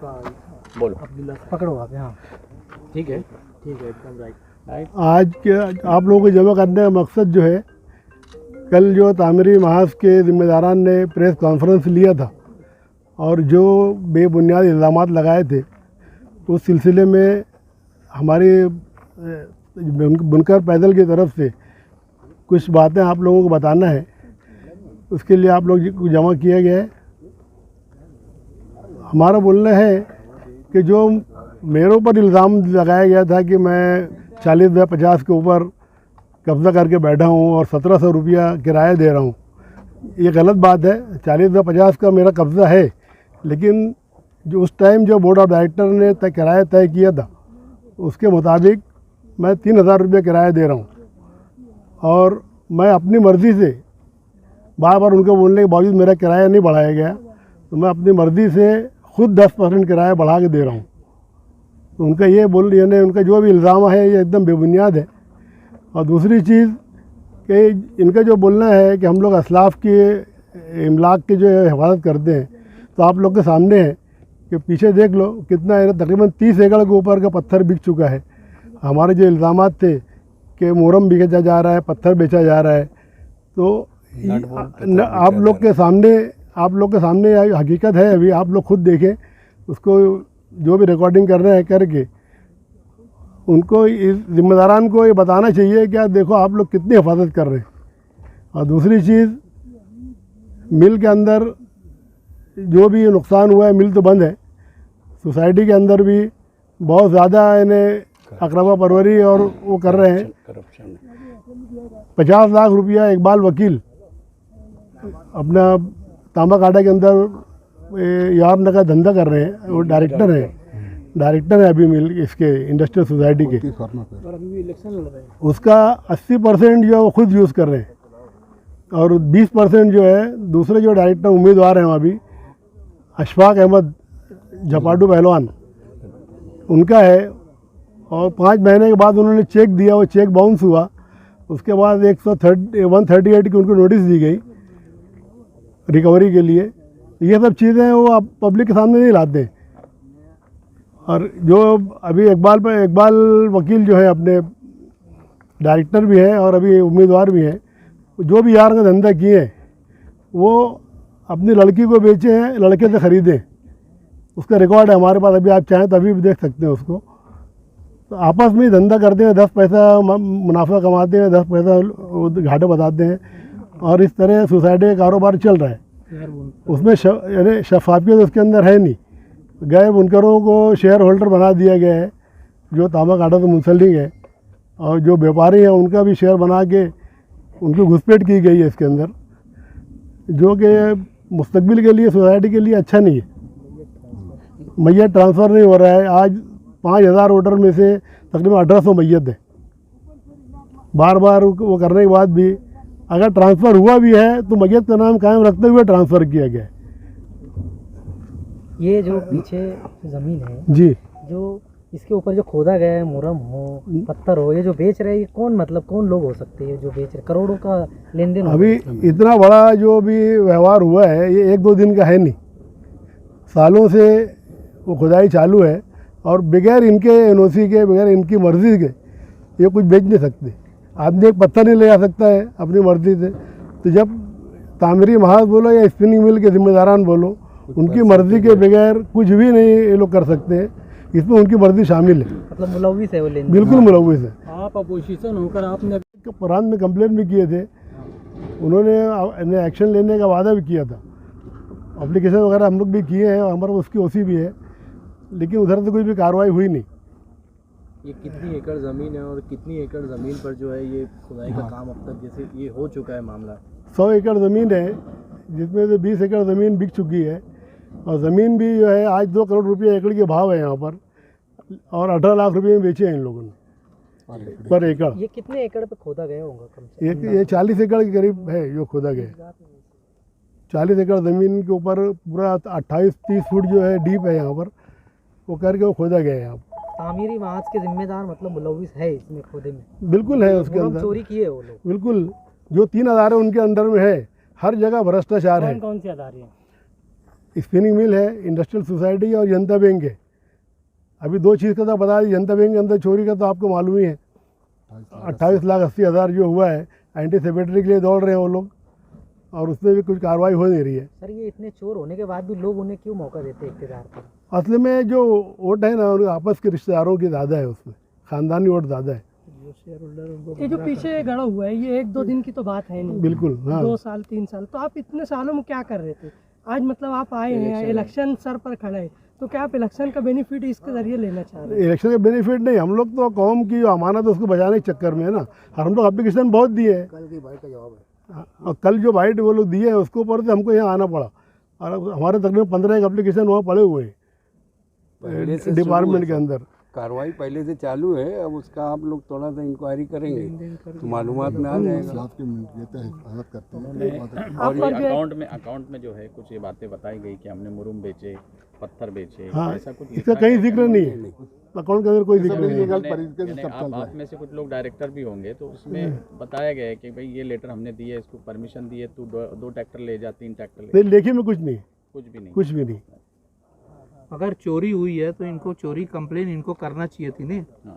आपका बोलो पकड़ो आप। हाँ ठीक है एकदम राइट। आज के आप लोगों को जमा करने का मकसद जो है, कल जो तामीरी महाज के ज़िम्मेदारान ने प्रेस कॉन्फ्रेंस लिया था और जो बेबुनियाद इल्ज़ामात लगाए थे, उस सिलसिले में हमारी बुनकर पैदल की तरफ से कुछ बातें आप लोगों को बताना है। उसके लिए आप लोग को जमा किया गया है। हमारा बोलना है कि जो मेरे ऊपर इल्ज़ाम लगाया गया था कि मैं 40/50 के ऊपर कब्ज़ा करके बैठा हूँ और 1700 रुपया किराया दे रहा हूँ, ये गलत बात है। 40/50 का मेरा कब्ज़ा है, लेकिन जो उस टाइम जो बोर्ड ऑफ डायरेक्टर ने किराया तय किया था, उसके मुताबिक मैं 3000 रुपये किराया दे रहा हूँ। और मैं अपनी मर्ज़ी से बार बार उनके बोलने के बावजूद मेरा किराया नहीं बढ़ाया गया, तो मैं अपनी मर्ज़ी से खुद 10% किराया बढ़ा के दे रहा हूँ। तो उनका ये यानी उनका जो भी इल्ज़ाम है ये एकदम बेबुनियाद है। और दूसरी चीज़ कि इनका जो बोलना है कि हम लोग असलाफ के इमलाक की जो हिफाजत करते हैं, तो आप लोग के सामने है कि पीछे देख लो कितना है, तकरीबन 30 एकड़ के ऊपर का पत्थर बिक चुका है। हमारे जो इल्ज़ामात थे कि मोरम बेचा जा रहा है, पत्थर बेचा जा रहा है, तो आप लोग के सामने हकीकत है। अभी आप लोग खुद देखें उसको, जो भी रिकॉर्डिंग कर रहे हैं करके, उनको इस ज़िम्मेदारान को ये बताना चाहिए कि देखो आप लोग कितनी हिफाजत कर रहे हैं। और दूसरी चीज़, मिल के अंदर जो भी नुकसान हुआ है, मिल तो बंद है, सोसाइटी के अंदर भी बहुत ज़्यादा इन्हें अकरबा परवरी और वो कर रहे हैं। 50 लाख रुपया इकबाल वकील अपना तांबा काटा के अंदर यार का धंधा कर रहे हैं। वो डायरेक्टर है अभी मिल इसके इंडस्ट्रियल सोसाइटी के, और अभी भी इलेक्शन लड़ रहे हैं। उसका 80% जो है वो खुद यूज़ कर रहे हैं, और 20% जो है दूसरे जो डायरेक्टर उम्मीदवार हैं अभी, अशफाक अहमद झपाटू पहलवान, उनका है। और 5 महीने के बाद उन्होंने चेक दिया, वो चेक बाउंस हुआ। उसके बाद 138 की उनको नोटिस दी गई रिकवरी के लिए। ये सब चीज़ें वो आप पब्लिक के सामने नहीं लाते। और जो अभी इकबाल वकील जो है अपने डायरेक्टर भी हैं और अभी उम्मीदवार भी हैं, जो भी यार का धंधा किए हैं वो अपनी लड़की को बेचे हैं, लड़के से ख़रीदे। उसका रिकॉर्ड है हमारे पास, अभी आप चाहें तो अभी भी देख सकते हैं उसको। तो आपस में ही धंधा करते हैं, 10 पैसा मुनाफा कमाते हैं, 10 पैसा घाटे बताते हैं, और इस तरह सोसाइटी का कारोबार चल रहा है। उसमें यानी शफाफियत उसके अंदर है नहीं। गैर बुनकरों को शेयर होल्डर बना दिया गया है, जो तांबा काटा से मुंसलिक है, और जो व्यापारी हैं उनका भी शेयर बना के उनकी घुसपैठ की गई है इसके अंदर, जो कि मुस्तकबिल के लिए, सोसाइटी के लिए अच्छा नहीं है। मैयत ट्रांसफ़र नहीं हो रहा है। आज 5000 वोटर में से तकरीबन 1800 मैयत है। बार बार वो करने के बाद भी अगर ट्रांसफ़र हुआ भी है तो मैयत का नाम कायम रखते हुए ट्रांसफ़र किया गया है। ये जो पीछे ज़मीन है जी, जो इसके ऊपर जो खोदा गया है, मुरम हो, पत्थर हो, ये जो बेच रहे हैं, ये कौन लोग हो सकते हैं जो बेच रहे? करोड़ों का लेन देन। अभी इतना बड़ा जो भी व्यवहार हुआ है ये 1-2 दिन का है नहीं, सालों से वो खुदाई चालू है, और बगैर इनके एनओसी के, बगैर इनकी मर्ज़ी के ये कुछ बेच नहीं सकते। आदमी एक पत्थर नहीं ले आ सकता है अपनी मर्ज़ी से। तो जब तामीरी महाज बोलो या स्पिनिंग मिल के ज़िम्मेदारान बोलो, उनकी मर्ज़ी के बगैर कुछ भी नहीं ये लोग कर सकते हैं। इसमें उनकी मर्ज़ी शामिल है। मतलब मुलव्विस है वो लेन देन। बिल्कुल मुलव्विस है। आप अपोजिशन होकर आपने प्रांत में कंप्लेन भी किए थे, उन्होंने एक्शन लेने का वादा भी किया था। एप्लीकेशन वगैरह हम लोग भी किए हैं, हमारे उसकी ओसी भी है, लेकिन उधर से कोई भी कार्रवाई हुई नहीं। ये कितनी एकड़ ज़मीन है और कितनी एकड़ ज़मीन पर जो है ये खुदाई का काम अब तक जैसे ये हो चुका है मामला? 100 एकड़ ज़मीन है, जिसमें से 20 एकड़ ज़मीन बिक चुकी है, और ज़मीन भी जो है आज 2 करोड़ रुपये एकड़ के भाव है यहाँ पर, और 18 लाख रुपये में बेचे हैं इन लोगों ने पर एकड़। ये कितने एकड़ पे खोदा गया होगा कम से कम? ये 40 एकड़ के करीब है जो खोदा गया। 40 एकड़ ज़मीन के ऊपर पूरा 28-30 फुट जो है डीप है यहाँ पर, वो करके वो खोदा गया है यहाँ। तामीरी महाज के जिम्मेदार मतलब मुलव्विस है इसमें खोदे में? बिल्कुल है उसके अंदर। चोरी किए वो लोग? बिल्कुल। जो 3 अदारे उनके अंडर में है, हर जगह भ्रष्टाचार है। कौन से अदारे हैं? स्पिनिंग मिल है, इंडस्ट्रियल सोसाइटी और जनता बैंक है। अभी दो चीज़ का तो बता दी, जनता बैंक के अंदर चोरी का तो आपको मालूम ही है, 28,80,000 जो हुआ है, एंटी सेक्रेटरी के लिए दौड़ रहे हैं वो लोग, और उसमें भी कुछ कार्रवाई हो नहीं रही है। सर ये इतने चोर होने के बाद भी लोग उन्हें क्यों मौका देते हैं इक़्तिदार पर? असल में जो वोट है ना, उनके आपस के रिश्तेदारों की ज़्यादा है, उसमें ख़ानदानी वोट ज़्यादा है। ये जो पीछे गड़ा हुआ है ये 1-2 दिन की तो बात है नहीं, बिल्कुल, हाँ। 2 साल 3 साल, तो आप इतने सालों में क्या कर रहे थे? आज मतलब आप आए हैं, इलेक्शन सर पर खड़ा है, तो क्या आप इलेक्शन का बेनिफिट इसके जरिए लेना चाह रहे हैं? इलेक्शन का बेनिफिट नहीं, हम लोग तो कौम की जो अमानत है उसको बचाने के चक्कर में है ना। हम लोग एप्लीकेशन बहुत दिए हैं, कल की बाइट का जवाब है, और कल जो बाइट वो लोग दिए हैं उसके ऊपर से हमको यहाँ आना पड़ा, और हमारे तकरीबन 15 एप्लीकेशन वहाँ पड़े हुए हैं डिपार्टमेंट के अंदर। कार्रवाई पहले से चालू है, अब उसका आप लोग थोड़ा सा इंक्वायरी करेंगे तो मालूमात में आ जाएगा। और ये अकाउंट में जो है कुछ ये बातें बताई गई कि हमने मुरुम बेचे, पत्थर बेचे, हाँ, ऐसा कुछ इसका कहीं जिक्र नहीं है, अकाउंट के अंदर कोई जिक्र नहीं है। आप में से कुछ लोग डायरेक्टर भी होंगे, तो उसमें बताया गया है कि भाई ये लेटर हमने दी है, इसको परमिशन दी है, तू 2 ट्रैक्टर ले जा, 3 ट्रैक्टर ले जा। नहीं, लेखी में कुछ नहीं, कुछ भी नहीं, कुछ भी नहीं। अगर चोरी हुई है तो इनको चोरी कंप्लेन इनको करना चाहिए थी ना।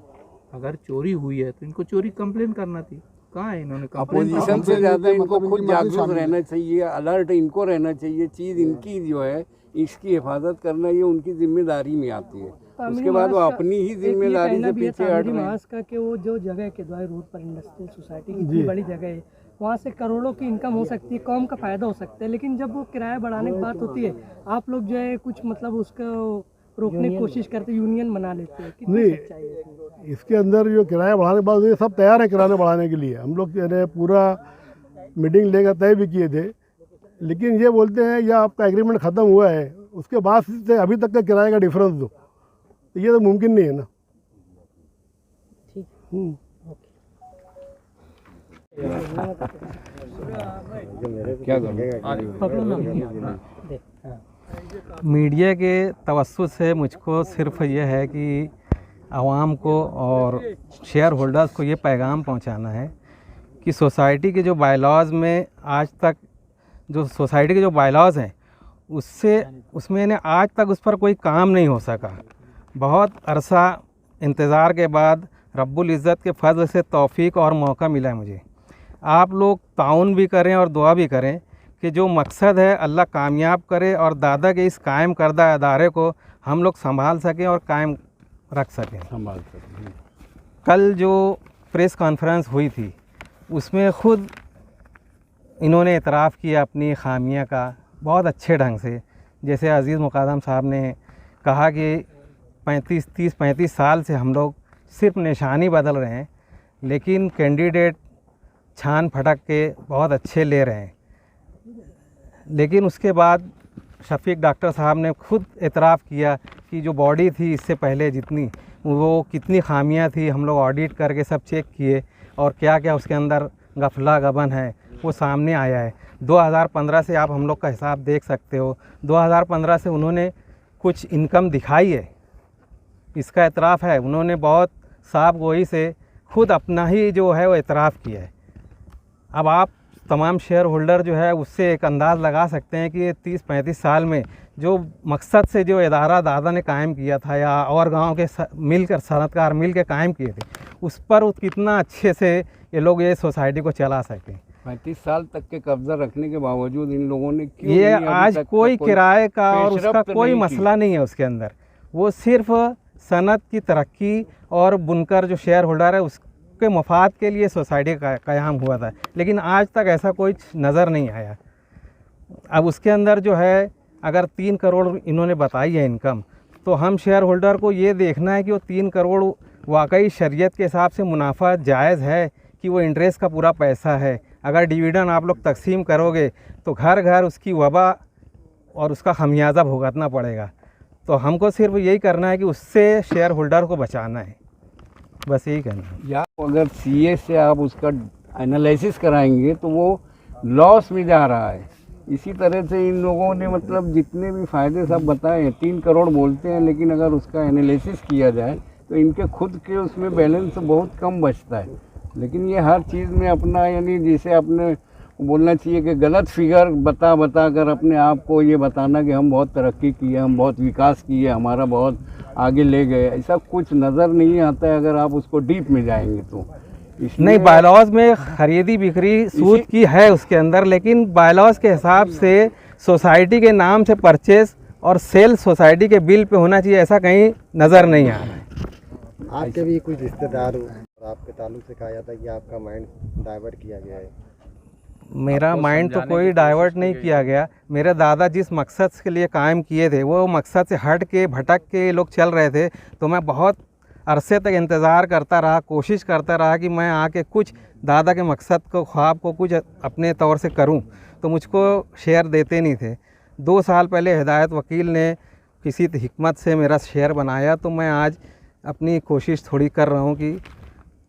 अगर चोरी हुई है तो इनको चोरी कंप्लेन करना थी, कहाँ है इन्होंने कंप्लेन? अपोजिशन से ज़्यादा इनको खुद जागरूक रहना चाहिए, अलर्ट इनको रहना चाहिए, चीज़ इनकी जो है इसकी हिफाजत करना ये उनकी जिम्मेदारी में आती है। उसके बाद वो अपनी ही जिम्मेदारी से पीछे हट रहे हैं। का कि वो जो जगह के द्वारा रोड पर इंडस्ट्रियल सोसाइटी की इतनी बड़ी जगह है, वहाँ से करोड़ों की इनकम हो सकती है, कौम का फायदा हो सकता है, लेकिन जब वो किराया बढ़ाने की बात होती है आप लोग जो है कुछ मतलब उसको रोकने की कोशिश करते, यूनियन बना लेते हैं। कितनी सच्चाई है इसमें? इसके अंदर जो किराया बढ़ाने के बाद ये सब तैयार है किराया बढ़ाने के लिए। हम लोग ने पूरा मीटिंग लेकर तय भी किए थे, लेकिन ये बोलते हैं या आपका एग्रीमेंट ख़त्म हुआ है उसके बाद से अभी तक का किराए का डिफरेंस दो, तो ये तो मुमकिन नहीं है ना। क्या करूँ? मीडिया के तवज्जुह से मुझको सिर्फ ये है कि आवाम को और शेयर होल्डर्स को ये पैगाम पहुंचाना है कि सोसाइटी के जो बायलॉज में आज तक जो सोसाइटी के जो बायलॉज हैं उसमें आज तक उस पर कोई काम नहीं हो सका। बहुत अरसा इंतज़ार के बाद रब्बुल इज़्ज़त के फज़ल से तौफ़ीक और मौका मिला है मुझे। आप लोग ताउन भी करें और दुआ भी करें कि जो मकसद है अल्लाह कामयाब करे और दादा के इस कायम करदा अदारे को हम लोग संभाल सकें और कायम रख सकें। कल जो प्रेस कॉन्फ्रेंस हुई थी उसमें ख़ुद इन्होंने इतराफ़ किया अपनी खामियां का बहुत अच्छे ढंग से। जैसे अज़ीज़ मुक़ादम साहब ने कहा कि 35 साल से हम लोग सिर्फ निशानी बदल रहे हैं, लेकिन कैंडिडेट छान फटक के बहुत अच्छे ले रहे हैं। लेकिन उसके बाद शफ़ीक डॉक्टर साहब ने खुद इतराफ़ किया कि जो बॉडी थी इससे पहले जितनी वो कितनी खामियां थी हम लोग ऑडिट करके सब चेक किए और क्या क्या उसके अंदर गफला गबन है वो सामने आया है। 2015 से आप हम लोग का हिसाब देख सकते हो, 2015 से उन्होंने कुछ इनकम दिखाई है, इसका इतराफ़ है। उन्होंने बहुत साफ गोई से खुद अपना ही जो है वो इतराफ़ किया है। अब आप तमाम शेयर होल्डर जो है उससे एक अंदाज़ लगा सकते हैं कि ये 30-35 साल में जो मकसद से जो इदारा दादा ने कायम किया था या और गांव के मिलकर सनतकार मिल के कायम किए थे, उस पर वो कितना अच्छे से ये लोग ये सोसाइटी को चला सकें। 35 साल तक के कब्जा रखने के बावजूद इन लोगों ने क्यों ये आज कोई किराए का और उसका कोई मसला नहीं है उसके अंदर। वो सिर्फ सनत की तरक्की और बुनकर जो शेयर होल्डर है उसके मफाद के लिए सोसाइटी का क़याम हुआ था, लेकिन आज तक ऐसा कोई नज़र नहीं आया। अब उसके अंदर जो है अगर 3 करोड़ इन्होंने बताई है इनकम, तो हम शेयर होल्डर को ये देखना है कि वो 3 करोड़ वाकई शरीयत के हिसाब से मुनाफा जायज़ है कि वो इंटरेस्ट का पूरा पैसा है। अगर डिविडेंड आप लोग तकसीम करोगे तो घर घर उसकी वबा और उसका खमियाजा भुगतना पड़ेगा। तो हमको सिर्फ यही करना है कि उससे शेयर होल्डर को बचाना है, बस यही करना है। या अगर सीए से आप उसका एनालिसिस कराएंगे तो वो लॉस में जा रहा है। इसी तरह से इन लोगों ने मतलब जितने भी फ़ायदे सब बताए हैं, 3 करोड़ बोलते हैं, लेकिन अगर उसका एनालिसिस किया जाए तो इनके खुद के उसमें बैलेंस बहुत कम बचता है। लेकिन ये हर चीज़ में अपना यानी जैसे अपने बोलना चाहिए कि गलत फिगर बता कर अपने आप को ये बताना कि हम बहुत तरक्की किए, हम बहुत विकास किए, हमारा बहुत आगे ले गए, ऐसा कुछ नज़र नहीं आता है अगर आप उसको डीप में जाएंगे तो। नहीं, बायलॉज में खरीदी बिक्री सूद की है उसके अंदर, लेकिन बायलॉज के हिसाब से सोसाइटी के नाम से परचेस और सेल सोसाइटी के बिल पे होना चाहिए, ऐसा कहीं नज़र नहीं आ रहा है। आपके भी कुछ रिश्तेदार हो और आपके ताल्लुक से कहा जाता है कि आपका माइंड डाइवर्ट किया गया है। मेरा माइंड तो कोई डाइवर्ट नहीं किया गया। मेरे दादा जिस मकसद के लिए कायम किए थे वो मकसद से हट के भटक के लोग चल रहे थे, तो मैं बहुत अरसे तक इंतज़ार करता रहा, कोशिश करता रहा कि मैं आके कुछ दादा के मकसद को, ख्वाब को कुछ अपने तौर से करूं, तो मुझको शेयर देते नहीं थे। 2 साल पहले हिदायत वकील ने किसी हिकमत से मेरा शेयर बनाया, तो मैं आज अपनी कोशिश थोड़ी कर रहा हूं कि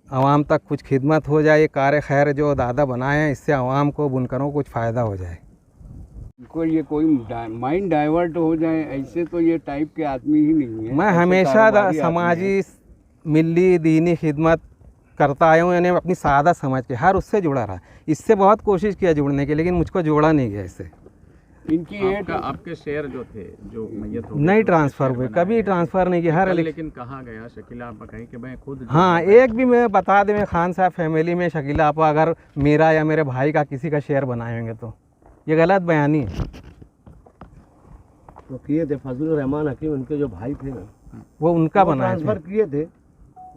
आवाम तक कुछ खिदमत हो जाए। ये कार्य खैर जो दादा बनाए हैं, इससे आवाम को, बुनकरों को कुछ फ़ायदा हो जाए। कोई माइंड डाइवर्ट हो जाए ऐसे तो ये टाइप के आदमी ही नहीं है। मैं हमेशा समाजी मिली दीनी खिदमत करता आया हूँ, यानी अपनी सादा समझ के हर उससे जुड़ा रहा। इससे बहुत कोशिश किया जुड़ने की, लेकिन मुझको जोड़ा नहीं गया इससे। इनकी आपके शेयर जो थे जो मैयत हो गए, नहीं ट्रांसफ़र हुए, कभी ट्रांसफ़र नहीं किया। हर लेकिन कहाँ गया शकीला आपा कहीं कि मैं खुद हाँ, एक भी मैं बता दें, मैं खान साहब फैमिली में शकीला आपा अगर मेरा या मेरे भाई का किसी का शेयर बनाए होंगे तो ये गलत बयानी है। तो किए थे फजलुर रहमान हकीम, उनके जो भाई थे ना, वो उनका बनाए थे। ट्रांसफर किए थे।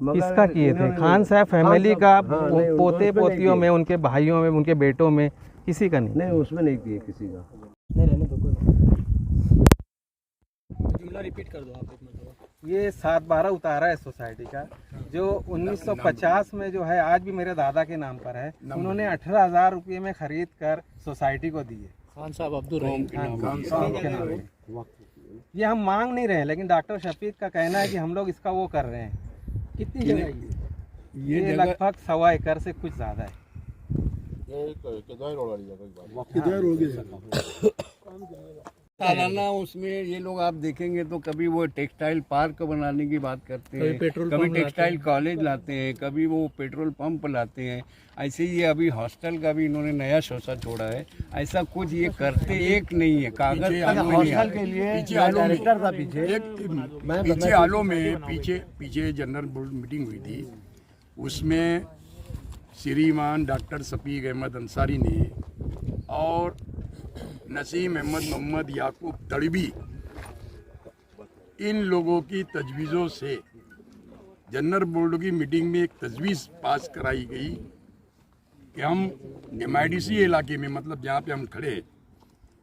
किसका किए थे? खान साहब फैमिली का, पोते पोतियों में, उनके भाइयों में, उनके बेटों में, किसी का नहीं। नहीं, उसमें नहीं किए किसी का। नहीं रहने दो, जुमला रिपीट कर दो आप एक मिनट। ये 7/12 उतारा है सोसाइटी का, जो 1950 में जो है आज भी मेरे दादा के नाम पर है। उन्होंने 18,000 रुपये में खरीद कर सोसाइटी को दिए। खान साहब अब्दुल रहीम के नाम पे। ये हम मांग नहीं रहे हैं, लेकिन डॉक्टर शफीक का कहना है कि हम लोग इसका वो कर रहे हैं। कितनी जगह ये लगभग 1.25 एकड़ से कुछ ज़्यादा है। सालाना उसमें ये लोग आप देखेंगे तो कभी वो टेक्सटाइल पार्क बनाने की बात करते हैं, कभी टेक्सटाइल कॉलेज लाते हैं, कभी वो पेट्रोल पंप लाते हैं। ऐसे ही ये अभी हॉस्टल का भी इन्होंने नया शोषा छोड़ा है। ऐसा कुछ ये करते एक नहीं है, कागज हॉस्टल के लिए डायरेक्टर था पीछे आलो में पीछे जनरल बोर्ड मीटिंग हुई थी, उसमें श्रीमान डॉक्टर शफीक अहमद अंसारी ने और नसीम अहमद मोहम्मद याकूब तड़बी, इन लोगों की तजवीज़ों से जनरल बोर्ड की मीटिंग में एक तजवीज़ पास कराई गई कि हम MIDC इलाके में, मतलब जहाँ पे हम खड़े,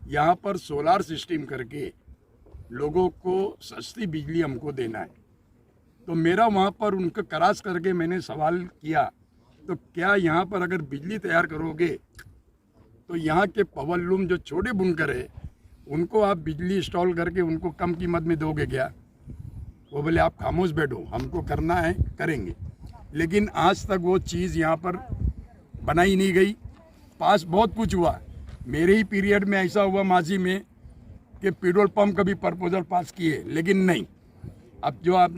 यहाँ पर सोलार सिस्टम करके लोगों को सस्ती बिजली हमको देना है। तो मेरा वहाँ पर उनका क्रॉस करके मैंने सवाल किया, तो क्या यहाँ पर अगर बिजली तैयार करोगे तो यहाँ के पावर लूम जो छोटे बुनकर है उनको आप बिजली इंस्टॉल करके उनको कम कीमत में दोगे क्या? वो बोले आप खामोश बैठो, हमको करना है करेंगे। लेकिन आज तक वो चीज़ यहाँ पर बनाई नहीं गई। पास बहुत कुछ हुआ, मेरे ही पीरियड में ऐसा हुआ माजी में कि पेट्रोल पंप का भी प्रपोजल पास किए, लेकिन नहीं। अब जो आप